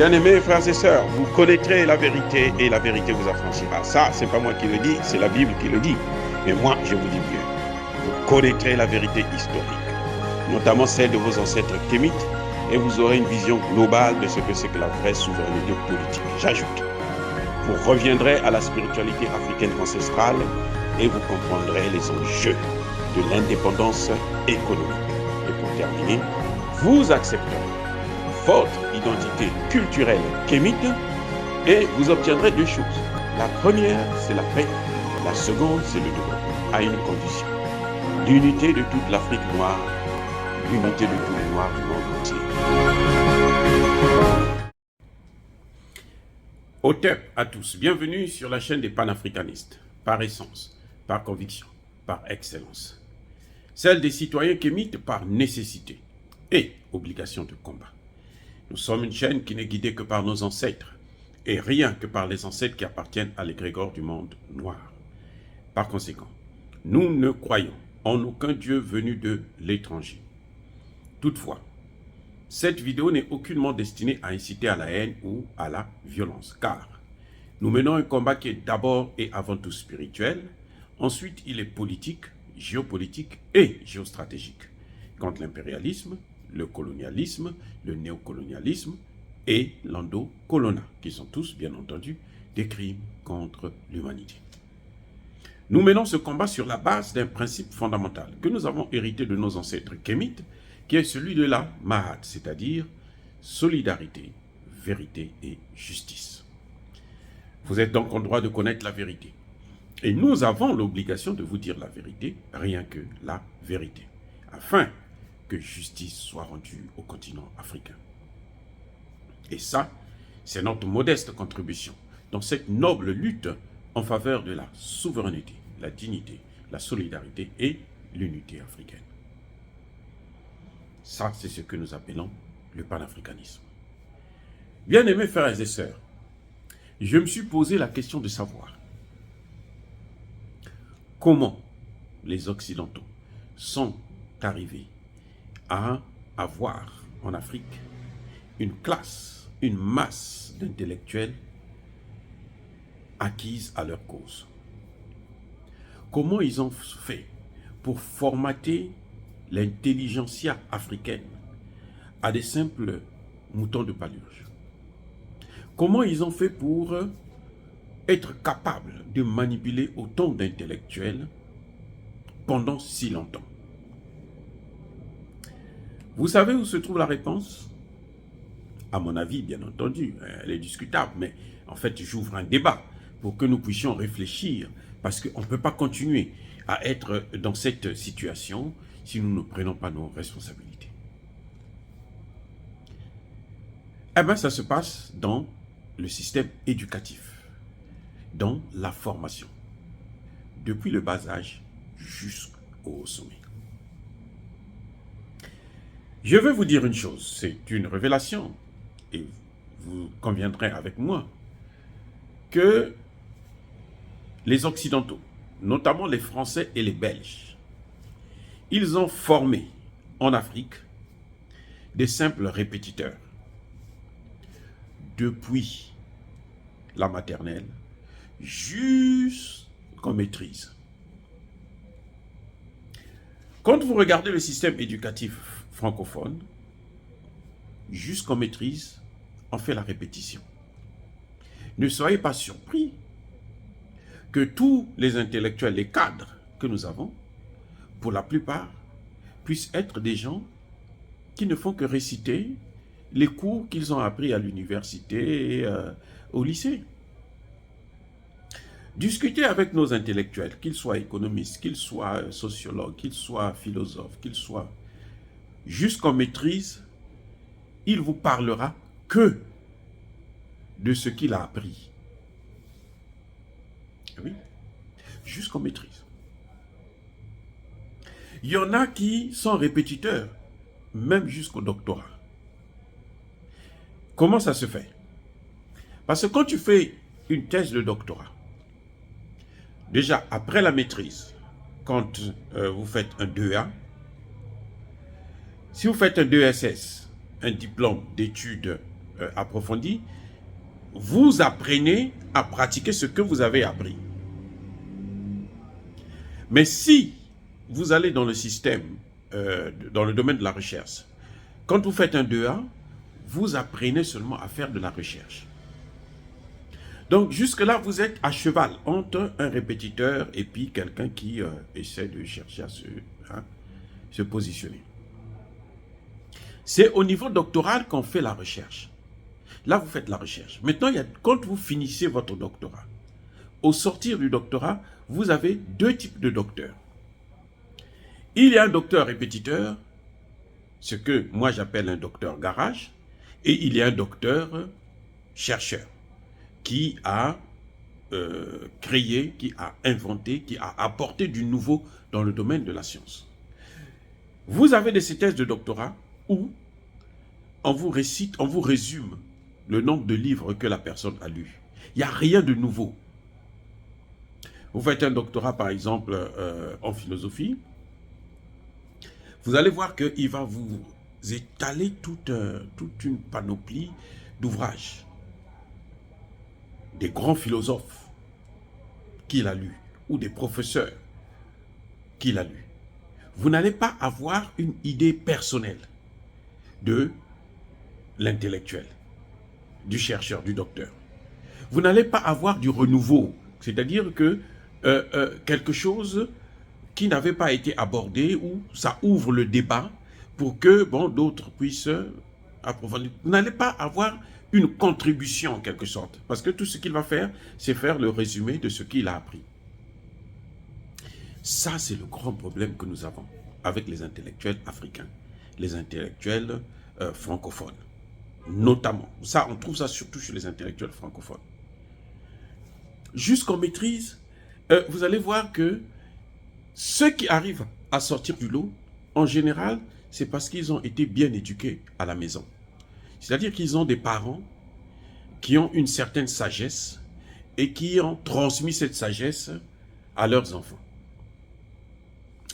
Bien-aimés frères et sœurs, vous connaîtrez la vérité et la vérité vous affranchira. Ça, c'est pas moi qui le dis, c'est la Bible qui le dit. Mais moi, je vous dis mieux. Vous connaîtrez la vérité historique, notamment celle de vos ancêtres kémites, et vous aurez une vision globale de ce que c'est que la vraie souveraineté politique. J'ajoute, vous reviendrez à la spiritualité africaine ancestrale et vous comprendrez les enjeux de l'indépendance économique. Et pour terminer, vous accepterez votre identité culturelle kémite et vous obtiendrez deux choses. La première, c'est la paix. La seconde, c'est le développement, à une condition. L'unité de toute l'Afrique noire, l'unité de tous les Noirs du monde entier. Au TEP à tous, bienvenue sur la chaîne des panafricanistes, par essence, par conviction, par excellence. Celle des citoyens kémites par nécessité et obligation de combat. Nous sommes une chaîne qui n'est guidée que par nos ancêtres, et rien que par les ancêtres qui appartiennent à l'égrégore du monde noir. Par conséquent, nous ne croyons en aucun Dieu venu de l'étranger. Toutefois, cette vidéo n'est aucunement destinée à inciter à la haine ou à la violence, car nous menons un combat qui est d'abord et avant tout spirituel, ensuite il est politique, géopolitique et géostratégique, contre l'impérialisme, le colonialisme, le néocolonialisme et l'endocolonat, qui sont tous, bien entendu, des crimes contre l'humanité. Nous menons ce combat sur la base d'un principe fondamental que nous avons hérité de nos ancêtres kémites, qui est celui de la Mahat, c'est-à-dire solidarité, vérité et justice. Vous êtes donc en droit de connaître la vérité. Et nous avons l'obligation de vous dire la vérité, rien que la vérité, afin que justice soit rendue au continent africain. Et ça, c'est notre modeste contribution dans cette noble lutte en faveur de la souveraineté, la dignité, la solidarité et l'unité africaine. Ça, c'est ce que nous appelons le panafricanisme. Bien-aimés frères et sœurs, je me suis posé la question de savoir comment les Occidentaux sont arrivés à avoir en Afrique une classe, une masse d'intellectuels acquises à leur cause. Comment ils ont fait pour formater l'intelligentsia africaine à des simples moutons de pâturage? Comment ils ont fait pour être capables de manipuler autant d'intellectuels pendant si longtemps? Vous savez où se trouve la réponse? À mon avis, bien entendu, elle est discutable, mais en fait, j'ouvre un débat pour que nous puissions réfléchir, parce qu'on ne peut pas continuer à être dans cette situation si nous ne prenons pas nos responsabilités. Eh bien, ça se passe dans le système éducatif, dans la formation, depuis le bas âge jusqu'au sommet. Je veux vous dire une chose, c'est une révélation, et vous conviendrez avec moi, que les Occidentaux, notamment les Français et les Belges, ils ont formé en Afrique des simples répétiteurs, depuis la maternelle jusqu'en maîtrise. Quand vous regardez le système éducatif francophone, jusqu'en maîtrise, on fait la répétition. Ne soyez pas surpris que tous les intellectuels, les cadres que nous avons, pour la plupart, puissent être des gens qui ne font que réciter les cours qu'ils ont appris à l'université et au lycée. Discuter avec nos intellectuels, qu'ils soient économistes, qu'ils soient sociologues, qu'ils soient philosophes, qu'ils soient jusqu'en maîtrise, il vous parlera que de ce qu'il a appris. Oui, jusqu'en maîtrise. Il y en a qui sont répétiteurs, même jusqu'au doctorat. Comment ça se fait? Parce que quand tu fais une thèse de doctorat, déjà après la maîtrise, quand vous faites un 2A, si vous faites un 2SS, un diplôme d'études approfondie, vous apprenez à pratiquer ce que vous avez appris. Mais si vous allez dans le système, dans le domaine de la recherche, quand vous faites un 2A, vous apprenez seulement à faire de la recherche. Donc jusque-là, vous êtes à cheval entre un répétiteur et puis quelqu'un qui essaie de chercher à se positionner. C'est au niveau doctoral qu'on fait la recherche. Là, vous faites la recherche. Maintenant, quand vous finissez votre doctorat, au sortir du doctorat, vous avez deux types de docteurs. Il y a un docteur répétiteur, ce que moi j'appelle un docteur garage, et il y a un docteur chercheur qui a créé, qui a inventé, qui a apporté du nouveau dans le domaine de la science. Vous avez des thèses de doctorat où on vous récite, on vous résume le nombre de livres que la personne a lus. Il n'y a rien de nouveau. Vous faites un doctorat, par exemple, en philosophie, vous allez voir qu'il va vous étaler toute une panoplie d'ouvrages. Des grands philosophes qu'il a lus, ou des professeurs qu'il a lus. Vous n'allez pas avoir une idée personnelle de l'intellectuel, du chercheur, du docteur. Vous n'allez pas avoir du renouveau, c'est-à-dire que quelque chose qui n'avait pas été abordé, ou ça ouvre le débat pour que d'autres puissent approfondir. Vous n'allez pas avoir une contribution en quelque sorte, parce que tout ce qu'il va faire, c'est faire le résumé de ce qu'il a appris. Ça, c'est le grand problème que nous avons avec les intellectuels africains, les intellectuels francophones, notamment. Ça, on trouve ça surtout chez les intellectuels francophones. Jusqu'en maîtrise, vous allez voir que ceux qui arrivent à sortir du lot, en général, c'est parce qu'ils ont été bien éduqués à la maison. C'est-à-dire qu'ils ont des parents qui ont une certaine sagesse et qui ont transmis cette sagesse à leurs enfants.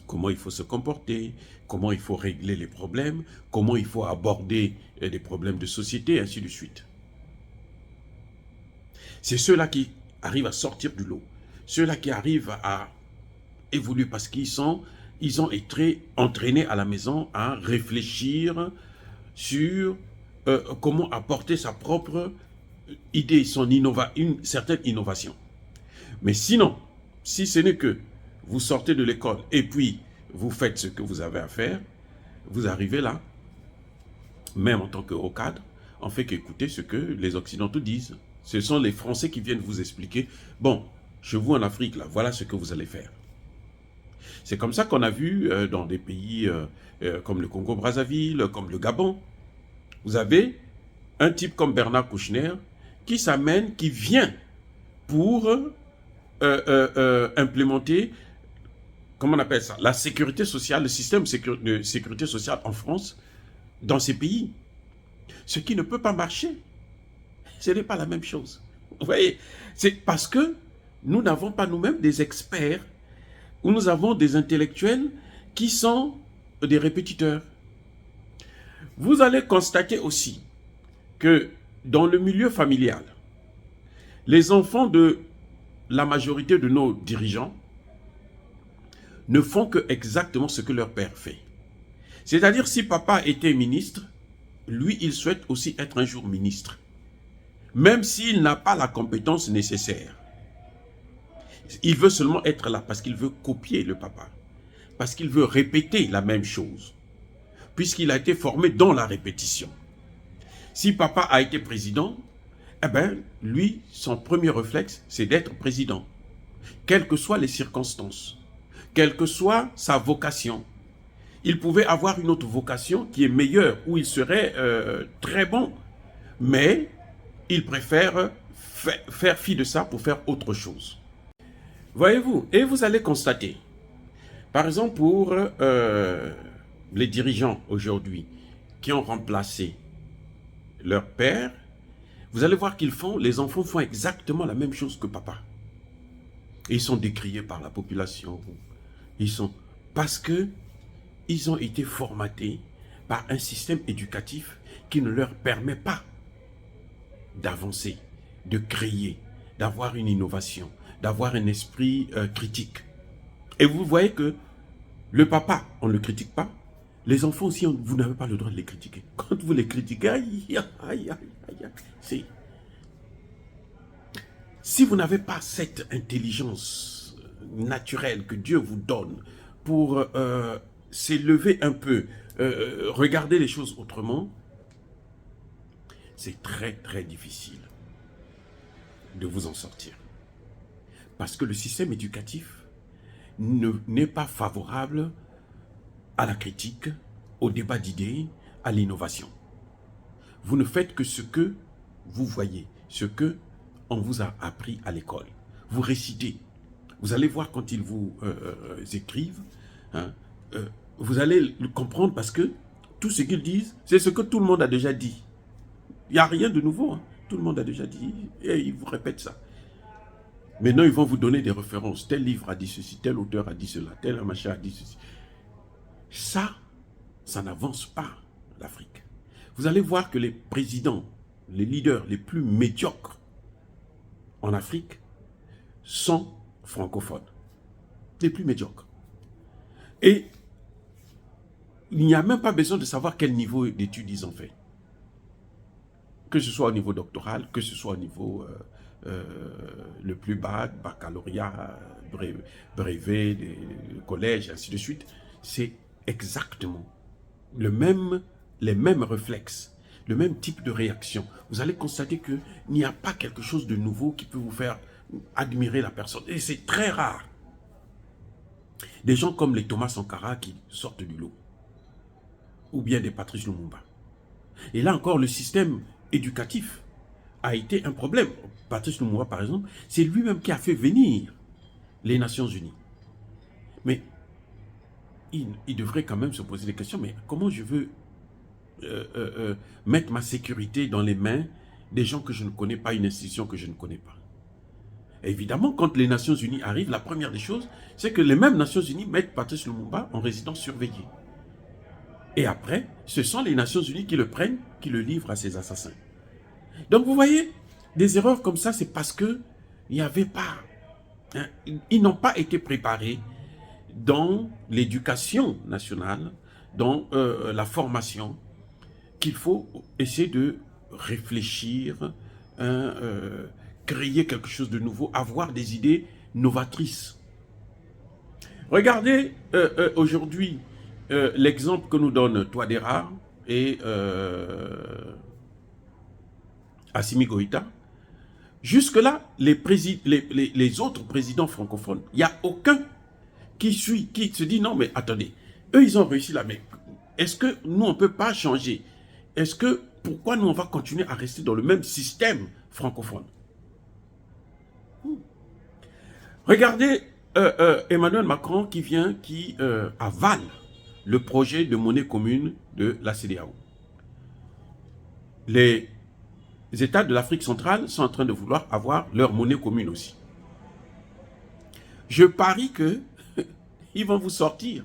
Comment il faut se comporter, comment il faut régler les problèmes, comment il faut aborder les problèmes de société, ainsi de suite. C'est ceux-là qui arrivent à sortir du lot. Ceux-là qui arrivent à évoluer parce qu'ils ont été entraînés à la maison à réfléchir sur comment apporter sa propre idée, une certaine innovation. Mais sinon, si ce n'est que vous sortez de l'école et puis vous faites ce que vous avez à faire, vous arrivez là, même en tant que haut cadre, on fait qu'écouter ce que les Occidentaux disent. Ce sont les Français qui viennent vous expliquer, bon, chez vous en Afrique, là, voilà ce que vous allez faire. C'est comme ça qu'on a vu dans des pays comme le Congo-Brazzaville, comme le Gabon. Vous avez un type comme Bernard Kouchner qui s'amène, qui vient pour implémenter, comment on appelle ça, la sécurité sociale, le système de sécurité sociale en France, dans ces pays. Ce qui ne peut pas marcher. Ce n'est pas la même chose. Vous voyez, c'est parce que nous n'avons pas nous-mêmes des experts, où nous avons des intellectuels qui sont des répétiteurs. Vous allez constater aussi que dans le milieu familial, les enfants de la majorité de nos dirigeants ne font que exactement ce que leur père fait. C'est-à-dire, si papa était ministre, lui, il souhaite aussi être un jour ministre, même s'il n'a pas la compétence nécessaire. Il veut seulement être là parce qu'il veut copier le papa, parce qu'il veut répéter la même chose, puisqu'il a été formé dans la répétition. Si papa a été président, eh bien, lui, son premier réflexe, c'est d'être président, quelles que soient les circonstances, quelle que soit sa vocation. Il pouvait avoir une autre vocation qui est meilleure, où il serait très bon, mais il préfère faire fi de ça pour faire autre chose. Voyez-vous, et vous allez constater, par exemple pour les dirigeants aujourd'hui qui ont remplacé leur père, vous allez voir les enfants font exactement la même chose que papa. Et ils sont décriés par la population. Parce que ils ont été formatés par un système éducatif qui ne leur permet pas d'avancer, de créer, d'avoir une innovation, d'avoir un esprit critique. Et vous voyez que le papa, on ne le critique pas. Les enfants aussi, vous n'avez pas le droit de les critiquer. Quand vous les critiquez, aïe, aïe, aïe, aïe, si vous n'avez pas cette intelligence naturelle que Dieu vous donne pour s'élever un peu, regarder les choses autrement, c'est très très difficile de vous en sortir. Parce que le système éducatif n'est pas favorable à la critique, au débat d'idées, à l'innovation. Vous ne faites que ce que vous voyez, ce que on vous a appris à l'école. Vous récitez. Vous allez voir quand ils vous écrivent, hein, vous allez le comprendre parce que tout ce qu'ils disent, c'est ce que tout le monde a déjà dit. Il n'y a rien de nouveau. Hein. Tout le monde a déjà dit et ils vous répètent ça. Maintenant, ils vont vous donner des références. Tel livre a dit ceci, tel auteur a dit cela, tel machin a dit ceci. Ça n'avance pas l'Afrique. Vous allez voir que les présidents, les leaders les plus médiocres en Afrique sont francophones. Les plus médiocres. Et il n'y a même pas besoin de savoir quel niveau d'études ils ont fait. Que ce soit au niveau doctoral, que ce soit au niveau le plus bas, baccalauréat, brevet, collège, ainsi de suite, c'est exactement les mêmes réflexes, le même type de réaction. Vous allez constater qu'il n'y a pas quelque chose de nouveau qui peut vous faire admirer la personne. Et c'est très rare. Des gens comme les Thomas Sankara qui sortent du lot. Ou bien des Patrice Lumumba. Et là encore, le système éducatif a été un problème. Patrice Lumumba, par exemple, c'est lui-même qui a fait venir les Nations Unies. Mais il devrait quand même se poser des questions. Mais comment je veux mettre ma sécurité dans les mains des gens que je ne connais pas, une institution que je ne connais pas? Évidemment, quand les Nations Unies arrivent, la première des choses, c'est que les mêmes Nations Unies mettent Patrice Lumumba en résidence surveillée. Et après, ce sont les Nations Unies qui le prennent, qui le livrent à ses assassins. Donc vous voyez, des erreurs comme ça, c'est parce que il n'y avait pas, hein, ils n'ont pas été préparés dans l'éducation nationale, dans la formation, qu'il faut essayer de réfléchir, hein, créer quelque chose de nouveau, avoir des idées novatrices. Regardez aujourd'hui l'exemple que nous donne Touadéra et Assimi Goïta. Jusque-là, les autres présidents francophones, il n'y a aucun qui se dit non mais attendez, eux ils ont réussi là, mais est-ce que nous on ne peut pas changer? Pourquoi nous on va continuer à rester dans le même système francophone? Regardez Emmanuel Macron qui avale le projet de monnaie commune de la CEDEAO. Les États de l'Afrique centrale sont en train de vouloir avoir leur monnaie commune aussi. Je parie que ils vont vous sortir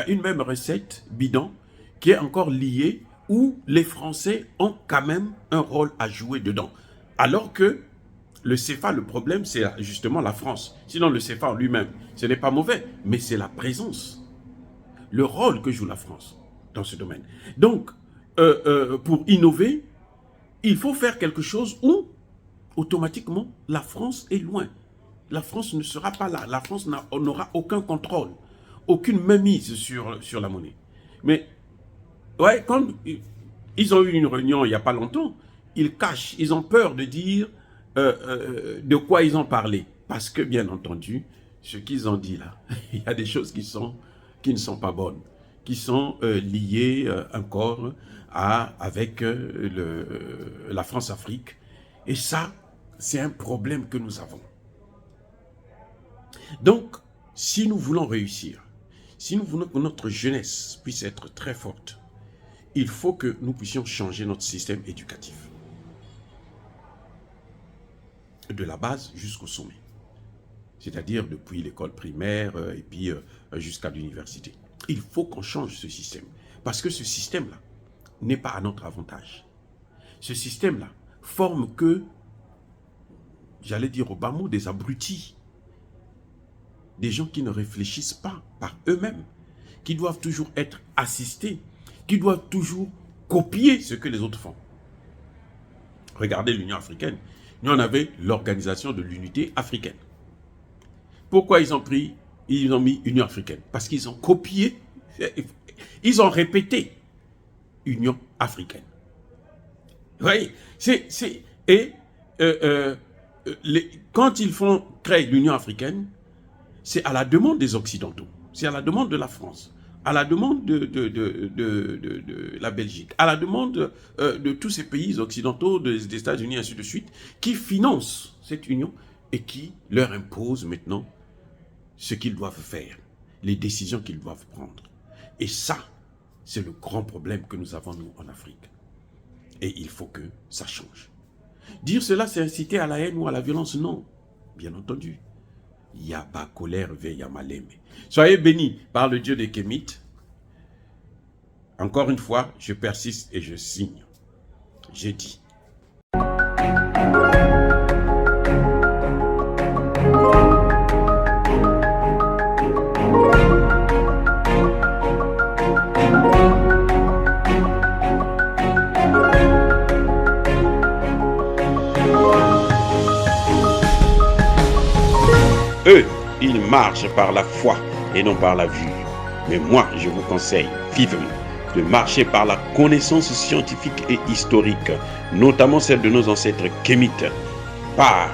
une même recette bidon qui est encore liée où les Français ont quand même un rôle à jouer dedans. Alors que le CFA, le problème, c'est justement la France. Sinon, le CFA en lui-même, ce n'est pas mauvais, mais c'est la présence, le rôle que joue la France dans ce domaine. Donc, pour innover, il faut faire quelque chose où, automatiquement, la France est loin. La France ne sera pas là. La France n'aura aucun contrôle, aucune mainmise sur la monnaie. Mais, ouais, quand ils ont eu une réunion il n'y a pas longtemps, ils cachent, ils ont peur de dire de quoi ils ont parlé. Parce que, bien entendu, ce qu'ils ont dit là, il y a des choses qui ne sont pas bonnes, qui sont liées encore avec la France-Afrique. Et ça, c'est un problème que nous avons. Donc, si nous voulons réussir, si nous voulons que notre jeunesse puisse être très forte, il faut que nous puissions changer notre système éducatif. De la base jusqu'au sommet. C'est-à-dire depuis l'école primaire et puis jusqu'à l'université. Il faut qu'on change ce système. Parce que ce système-là n'est pas à notre avantage. Ce système-là forment que, j'allais dire au bas mot, des abrutis. Des gens qui ne réfléchissent pas par eux-mêmes, qui doivent toujours être assistés, qui doivent toujours copier ce que les autres font. Regardez l'Union africaine. Nous, on avait l'Organisation de l'Unité africaine. Pourquoi ils ont mis Union africaine? Parce qu'ils ont copié, ils ont répété Union africaine. Vous voyez, quand ils font créer l'Union africaine, c'est à la demande des Occidentaux, c'est à la demande de la France, à la demande de la Belgique, à la demande de tous ces pays occidentaux, des États-Unis, ainsi de suite, qui financent cette union et qui leur imposent maintenant ce qu'ils doivent faire, les décisions qu'ils doivent prendre. Et ça, c'est le grand problème que nous avons, nous, en Afrique. Et il faut que ça change. Dire cela, c'est inciter à la haine ou à la violence? Non, bien entendu. Yaba colère veille à Maleme. Soyez bénis par le Dieu des Kémites. Encore une fois, je persiste et je signe. J'ai dit. Eux, ils marchent par la foi et non par la vue. Mais moi, je vous conseille vivement de marcher par la connaissance scientifique et historique, notamment celle de nos ancêtres kémites, par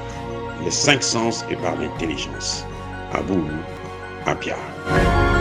les 5 sens et par l'intelligence. À vous, à Pierre.